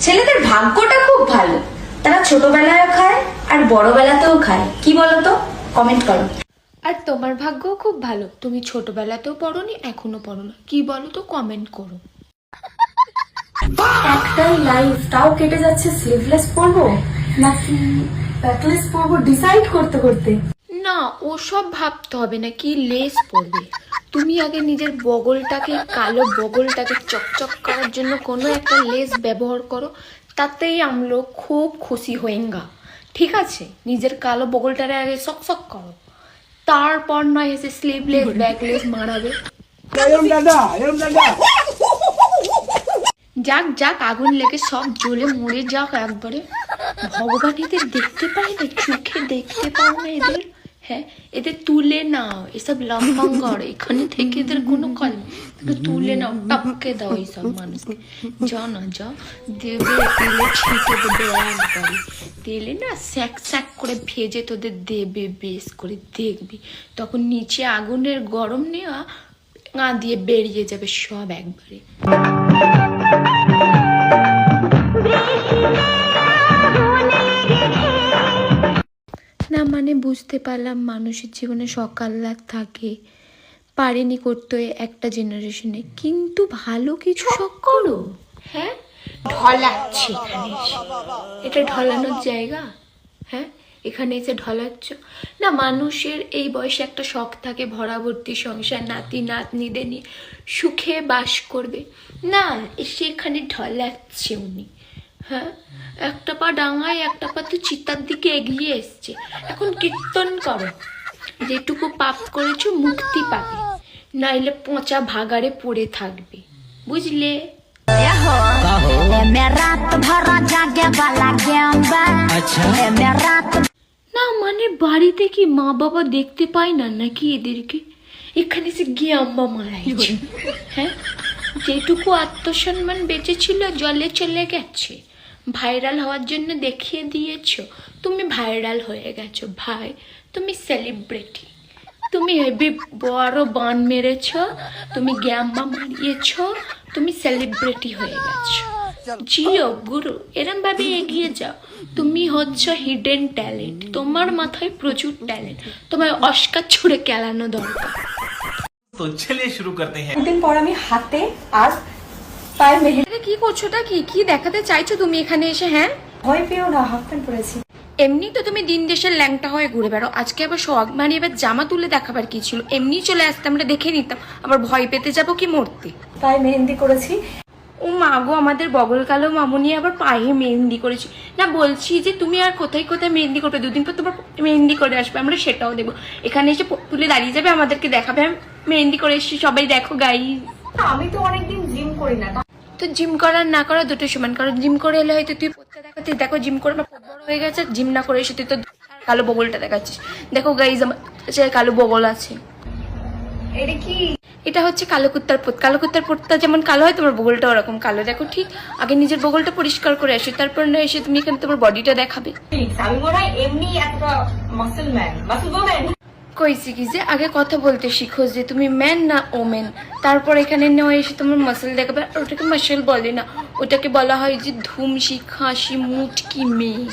ছেলেদের ভাগ্যটা খুব ভালো, তারা ছোটবেলায় খায় আর বড়বেলাতেও খায়। কি বলতো? কমেন্ট করো। আর তোমার ভাগ্যও খুব ভালো, তুমি ছোটবেলাতেও পড়োনি, এখনো পড়ো না। কি বলো তো? কমেন্ট করো। একটাই লাইফ, তাও কেটে যাচ্ছে স্লিভলেস পরবো নাকি ব্যাকলেস পরবো ডিসাইড করতে করতে। না, ওসব ভাবতে হবে না কি লেস পড়বে। তুমি আগে নিজের বগলটাকে, কালো বগলটাকে চকচক করার জন্য কোনো একটা লেস ব্যবহার করো, তাতেই আমরা খুব খুশি হয়েঙ্গা। ঠিক আছে, নিজের কালো বগলটারে আগে চকচক করো, তারপর নয় এসে স্লিভলেস ব্যাকলেস মারাবে। যাক যাক, আগুন লেগে সব জ্বলে মরে যাক একবারে। ভগবান এদের দেখতে পায় না, চোখে দেখতে পাও না এদের? হ্যাঁ, এদের তুলে নাও, এসব লম্বাঙ্গর এখানে থেকে এদের কোনো কল তুলে নাও, টপকে দাও এইসব মানুষকে। যাও না, যাও, দেবে তেলে ছিটে দেবে একবারে, তেলে না স্যাক স্যাক করে ভেজে তোদের দেবে বেশ করে, দেখবি তখন নিচে আগুনের গরম নেওয়া গা দিয়ে বেরিয়ে যাবে সব একবারে। না মানে বুঝতে পারলাম মানুষের জীবনে সকাল রাত থাকে, পারেনি করতে একটা জেনারেশনে, কিন্তু ভালো কিছু শখ করো। হ্যাঁ, ঢলাচ্ছে এখানে এসে, এটা ঢলানোর জায়গা? হ্যাঁ, এখানে এসে ঢলাচ্ছ না। মানুষের এই বয়সে একটা শখ থাকে, ভরাভর্তি সংসার, নাতি নাতনিদের নিয়ে সুখে বাস করবে। না, এসে এখানে ঢলাচ্ছে উনি। হ্যাঁ, একটা পা ডাঙায়, একটা পা তো চিতার দিকে এগিয়ে এসছে। এখন কীর্তন করো, যেটুকু পাপ করেছো মুক্তি পাবে, নাইলে পচা ভাগাড়ে পড়ে থাকবে, বুঝলে? না মানে বাড়িতে কি মা বাবা দেখতে পায় না নাকি এদেরকে? এখানে সে গিয়ে আম্মা মারাইছে। হ্যাঁ, যেটুকু আত্মসম্মান বেঁচে ছিল জলে চলে গেছে। ভাইরাল হওয়ার জন্য দেখিয়ে দিয়েছ, তুমি ভাইরাল হয়ে গেছো। ভাই, তুমি সেলিব্রিটি, তুমি হেভি বড় বান মেরেছ, তুমি গ্যাম্বা মারিয়েছ, তুমি সেলিব্রিটি হয়ে গেছো। জিও গুরু, এরম ভাবে এগিয়ে যাও। তুমি হচ্ছ হিডেন ট্যালেন্ট, তোমার মাথায় প্রচুর ট্যালেন্ট, তোমার অস্কার ছুড়ে কেলানো দরকার। তো চলিয়ে শুরু করতে হ্যাঁ। একদিন পর আমি হাতে আর পায়ে মেহেদি। কি করছোটা কি কি দেখাতে চাইছো তুমি এখানে এসে? হ্যাঁ, ভয় পেও না, হাফ প্যান্ট পরেছি। এমনি তো তুমি দিন দেশের ল্যাংটা হয়ে ঘুরে বেড়ো, আজকে আবার শখ মানে এবার জামা তুলে দেখাবার কি ছিল? এমনি চলে আসতে আমরা দেখে নিতাম, আবার ভয় পেতে যাবো কি মরতে? পায়ে মেহেন্দি করেছি। ও মা গো, আমাদের বগল কালো মামুনি আবার পায়ে মেহেন্দি করেছি। না বলছি যে তুমি আর কোথায় কোথায় মেহেন্দি করবে, দুদিন পর তোমার মেহেন্দি করে আসবে, আমরা সেটাও দেবো। এখানে এসে তুলে দাঁড়িয়ে যাবে, আমাদেরকে দেখাবে মেহেন্দি করে এসেছি, সবাই দেখো গাই। আমি তো অনেকদিন জিম করি না। তো জিম করার না করা দুটো সমান, কারণ জিম করে এলে হয়তো তুই পোতটা দেখাচ্ছিস, দেখো জিম করে আমার পোত বড় হয়ে গেছে। জিম না করে এসে তুই তো কালো বগলটা দেখাচ্ছিস, দেখো গাইজ আমার কালো বগল আছে। এটা কি? এটা হচ্ছে কালো কুত্তার পোত। কালো কুত্তার পোতটা যেমন কালো হয়, তোমার বগলটা ওরকম কালো। দেখো ঠিক, আগে নিজের বগলটা পরিষ্কার করে আসো, তারপর না এসে তুমি এখানে তোমার বডিটা দেখাবে। আমি মনে হয় এমনি একটা মাসল ম্যান, মাসল ওম্যান। কইছি কি যে আগে কথা বলতে শিখো যে তুমি ম্যান না ওমেন, তারপর এখানে নেওয়া এসে তোমার মাসল দেখাবে। ওটাকে মাসল বলে না, ওটাকে বলা হয় যে ধুমশি খাসি মুটকি মেয়ে।